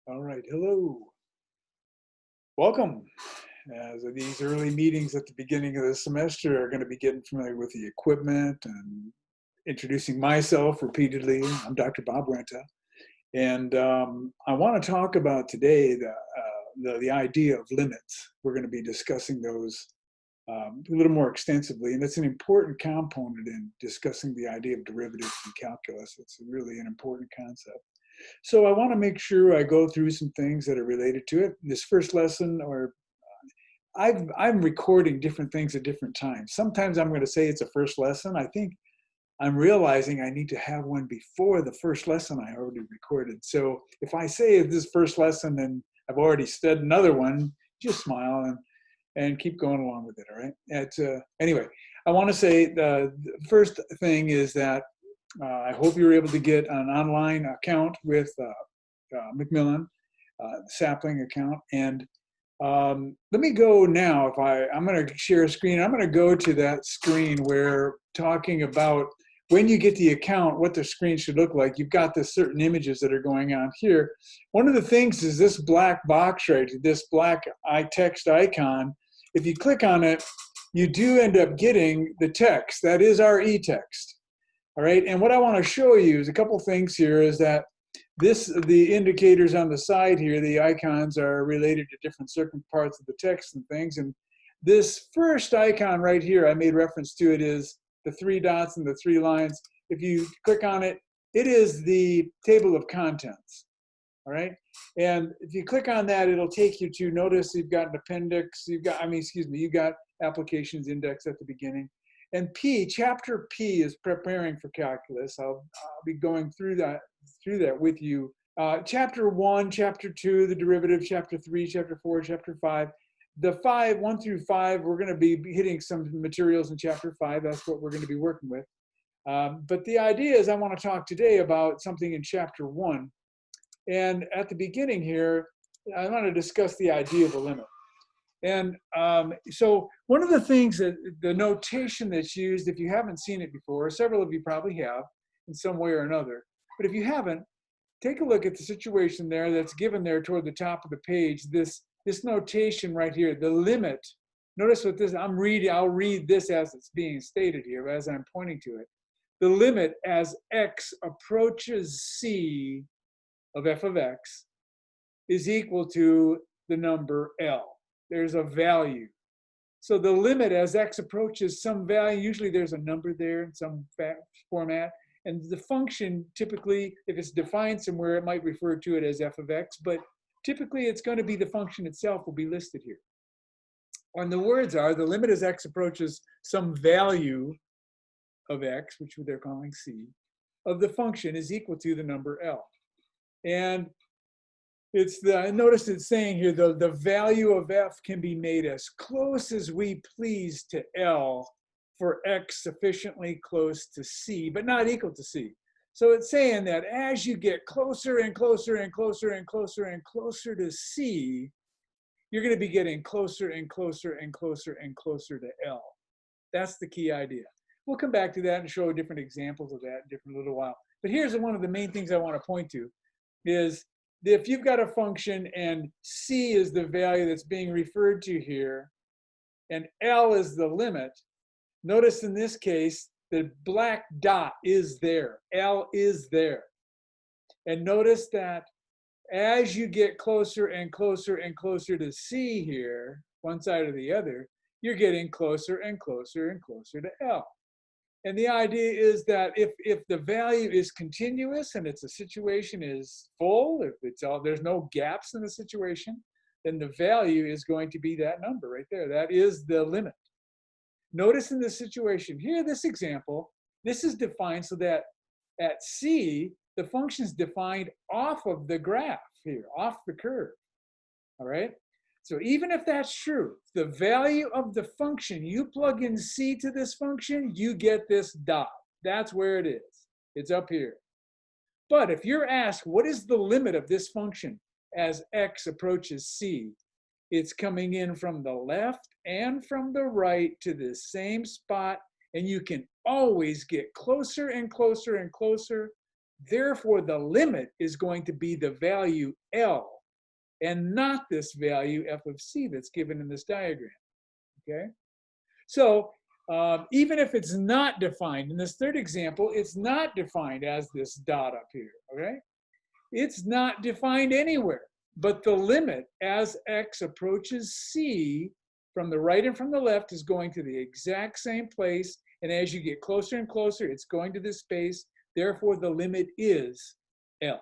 All right, hello. Welcome. As these early meetings at the beginning of the semester are going to be getting familiar with the equipment and introducing myself repeatedly. I'm Dr. Bob Wenta, and I want to talk about today the idea of limits. We're going to be discussing those a little more extensively, and it's an important component in discussing the idea of derivatives in calculus. It's really an important concept. So I want to make sure I go through some things that are related to it. This first lesson, or I'm recording different things at different times. Sometimes I'm going to say it's a first lesson. I think I'm realizing I need to have one before the first lesson I already recorded. So if I say this first lesson and I've already studied another one, just smile and keep going along with it, all right? Anyway, I want to say the first thing is that I hope you're able to get an online account with Macmillan, Sapling account. And let me go now. I'm going to share a screen. I'm going to go to that screen where talking about when you get the account, what the screen should look like. You've got the certain images that are going on here. One of the things is this black box right here, this black text icon. If you click on it, you do end up getting the text. That is our e-text. All right, and what I want to show you is a couple things here is that the indicators on the side here, the icons are related to different certain parts of the text and things. And this first icon right here, I made reference to it, is the 3 dots and the 3 lines. If you click on it, it is the table of contents. All right, and if you click on that, it'll take you to, notice you've got an appendix, you've got applications index at the beginning. And chapter P is preparing for calculus. I'll be going through that with you. Chapter 1, chapter 2, the derivative, chapter 3, chapter 4, chapter 5. The 1 through 5, we're going to be hitting some materials in chapter 5. That's what we're going to be working with. But the idea is I want to talk today about something in chapter 1. And at the beginning here, I want to discuss the idea of a limit. And so one of the things that the notation that's used, if you haven't seen it before, several of you probably have in some way or another, but if you haven't, take a look at the situation there that's given there toward the top of the page, this notation right here, the limit. Notice what this, I'll read this as it's being stated here, as I'm pointing to it. The limit as x approaches c of f of x is equal to the number L. There's a value. So the limit as x approaches some value, usually there's a number there in some format, and the function typically, if it's defined somewhere, it might refer to it as f of x, but typically it's going to be the function itself will be listed here. And the words are, the limit as x approaches some value of x, which they're calling c, of the function is equal to the number L. And notice it's saying here, the value of f can be made as close as we please to L for x sufficiently close to c, but not equal to c. So it's saying that as you get closer and closer and closer and closer and closer to c, you're going to be getting closer and closer and closer and closer to L. That's the key idea. We'll come back to that and show different examples of that in a different little while. But here's one of the main things I want to point to is if you've got a function and c is the value that's being referred to here, and L is the limit, notice in this case, the black dot is there. L is there. And notice that as you get closer and closer and closer to c here, one side or the other, you're getting closer and closer and closer to L. And the idea is that if the value is continuous and it's a situation is full, if it's all, there's no gaps in the situation, then the value is going to be that number right there. That is the limit. Notice in this situation here, this example, this is defined so that at c, the function is defined off of the graph here, off the curve. All right? So even if that's true, the value of the function, you plug in c to this function, you get this dot. That's where it is. It's up here. But if you're asked, what is the limit of this function as x approaches c? It's coming in from the left and from the right to the same spot, and you can always get closer and closer and closer. Therefore, the limit is going to be the value L. and not this value f of c that's given in this diagram, okay? So even if it's not defined, in this third example, it's not defined as this dot up here, okay? It's not defined anywhere, but the limit as x approaches c from the right and from the left is going to the exact same place, and as you get closer and closer, it's going to this space. Therefore, the limit is L,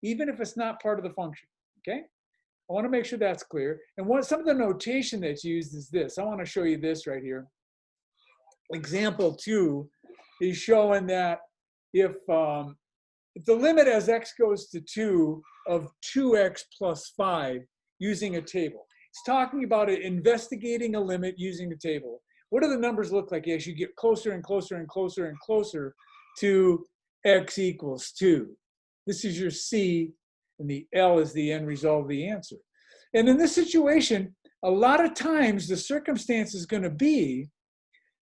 even if it's not part of the function, okay? I want to make sure that's clear. And some of the notation that's used is this. I want to show you this right here. Example 2 is showing that if the limit as x goes to 2 of 2x plus 5 using a table. It's talking about investigating a limit using a table. What do the numbers look like as you get closer and closer and closer and closer to x equals 2? This is your C, and the L is the end result of the answer. And in this situation, a lot of times the circumstance is going to be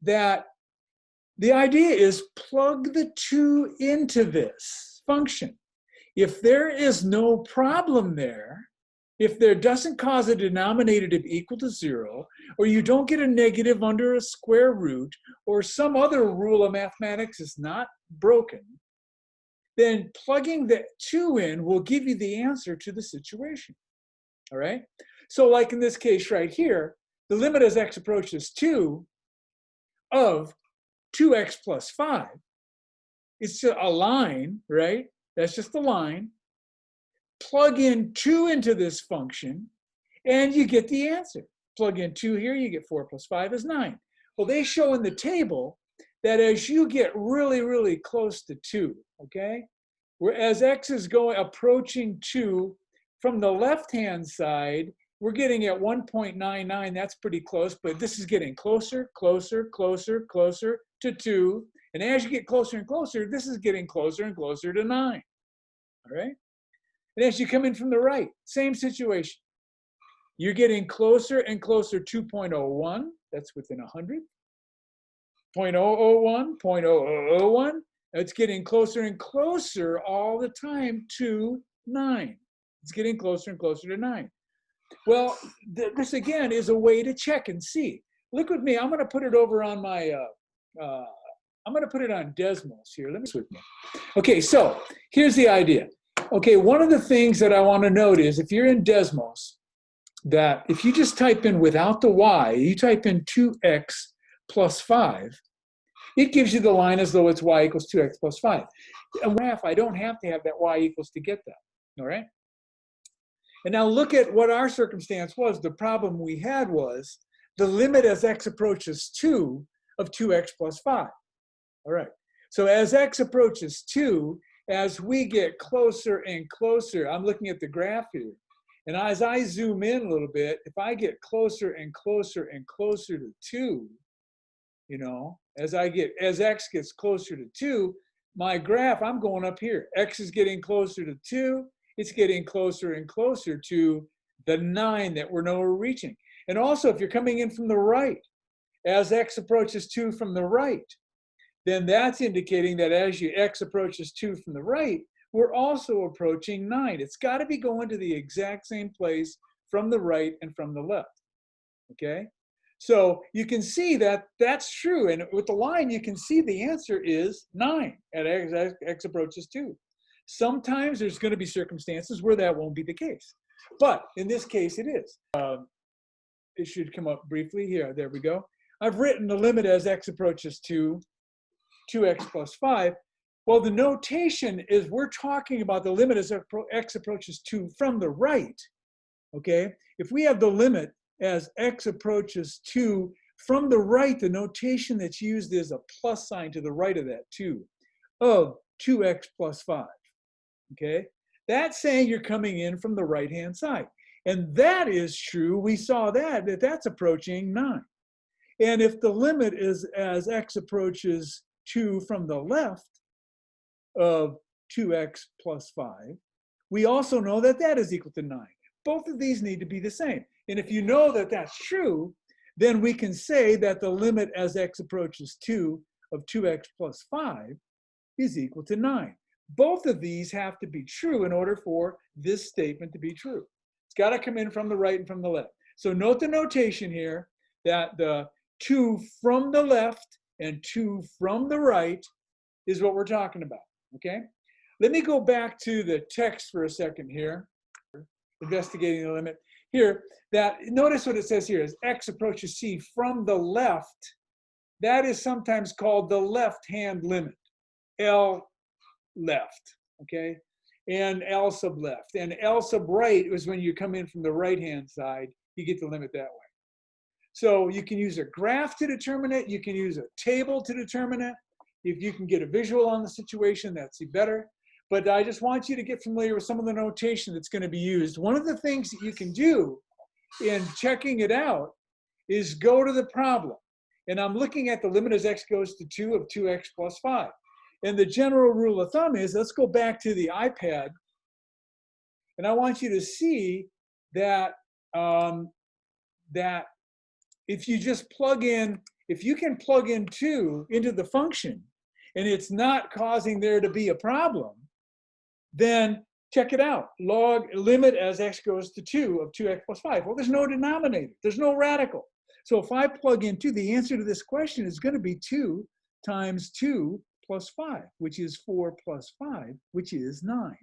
that the idea is plug the 2 into this function. If there is no problem there, if there doesn't cause a denominator to be equal to 0, or you don't get a negative under a square root, or some other rule of mathematics is not broken, then plugging the 2 in will give you the answer to the situation, all right? So like in this case right here, the limit as x approaches 2 of 2x plus 5, it's a line, right? That's just a line. Plug in 2 into this function, and you get the answer. Plug in 2 here, you get 4 plus 5 is 9. Well, they show in the table that as you get really, really close to 2, okay? Whereas x is approaching 2 from the left-hand side, we're getting at 1.99, that's pretty close, but this is getting closer, closer, closer, closer to 2. And as you get closer and closer, this is getting closer and closer to 9, all right? And as you come in from the right, same situation. You're getting closer and closer to 2.01, that's within 100. 0.001, 0.0001, it's getting closer and closer all the time to 9. It's getting closer and closer to 9. Well, this again is a way to check and see. Look with me, I'm gonna put it over on my, I'm gonna put it on Desmos here, let me switch with me. Okay, so here's the idea. Okay, one of the things that I wanna note is if you're in Desmos, that if you just type in without the y, you type in 2x plus 5, it gives you the line as though it's y equals 2x plus 5. A graph, I don't have to have that y equals to get that, all right? And now look at what our circumstance was. The problem we had was the limit as x approaches 2 of 2x plus 5, all right? So as x approaches 2, as we get closer and closer, I'm looking at the graph here, and as I zoom in a little bit, if I get closer and closer and closer to 2, you know, as x gets closer to 2, my graph, I'm going up here. X is getting closer to 2. It's getting closer and closer to the 9 that we're now reaching. And also, if you're coming in from the right, as x approaches 2 from the right, then that's indicating that as x approaches 2 from the right, we're also approaching 9. It's got to be going to the exact same place from the right and from the left, okay? So you can see that that's true. And with the line, you can see the answer is 9 at x approaches 2. Sometimes there's going to be circumstances where that won't be the case. But in this case, it is. It should come up briefly here. There we go. I've written the limit as x approaches 2, 2x plus 5. Well, the notation is we're talking about the limit as x approaches 2 from the right, okay? If we have the limit as x approaches 2 from the right, the notation that's used is a plus sign to the right of that 2 of 2x plus 5, okay? That's saying you're coming in from the right-hand side. And that is true. We saw that's approaching 9. And if the limit is as x approaches 2 from the left of 2x plus 5, we also know that that is equal to 9. Both of these need to be the same. And if you know that that's true, then we can say that the limit as x approaches 2 of 2x plus 5 is equal to 9. Both of these have to be true in order for this statement to be true. It's got to come in from the right and from the left. So note the notation here that the 2 from the left and 2 from the right is what we're talking about, okay? Let me go back to the text for a second here, investigating the limit. Here, that notice what it says here is x approaches c from the left. That is sometimes called the left-hand limit, L left, okay? And L sub left. And L sub right is when you come in from the right-hand side, you get the limit that way. So you can use a graph to determine it. You can use a table to determine it. If you can get a visual on the situation, that's better. But I just want you to get familiar with some of the notation that's going to be used. One of the things that you can do in checking it out is go to the problem. And I'm looking at the limit as x goes to 2 of 2x plus 5. And the general rule of thumb is, let's go back to the iPad. And I want you to see that, that if you just plug in, if you can plug in 2 into the function and it's not causing there to be a problem, then check it out. Log limit as x goes to 2 of 2x plus 5. Well, there's no denominator. There's no radical. So if I plug in 2, the answer to this question is going to be 2 times 2 plus 5, which is 4 plus 5, which is 9.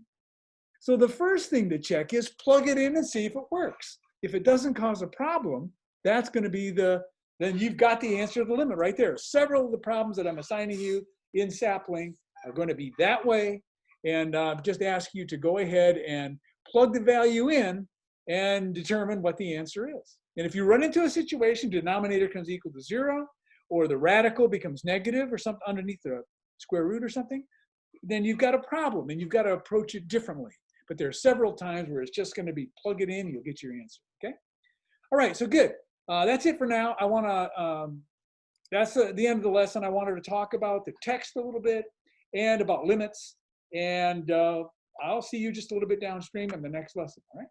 So the first thing to check is plug it in and see if it works. If it doesn't cause a problem, that's going to be then you've got the answer to the limit right there. Several of the problems that I'm assigning you in Sapling are going to be that way. And just ask you to go ahead and plug the value in and determine what the answer is. And if you run into a situation, denominator comes equal to 0, or the radical becomes negative or something underneath the square root or something, then you've got a problem and you've got to approach it differently. But there are several times where it's just going to be plug it in, you'll get your answer, okay? All right, so good. That's it for now. I want to, that's the end of the lesson. I wanted to talk about the text a little bit and about limits. And I'll see you just a little bit downstream in the next lesson, all right?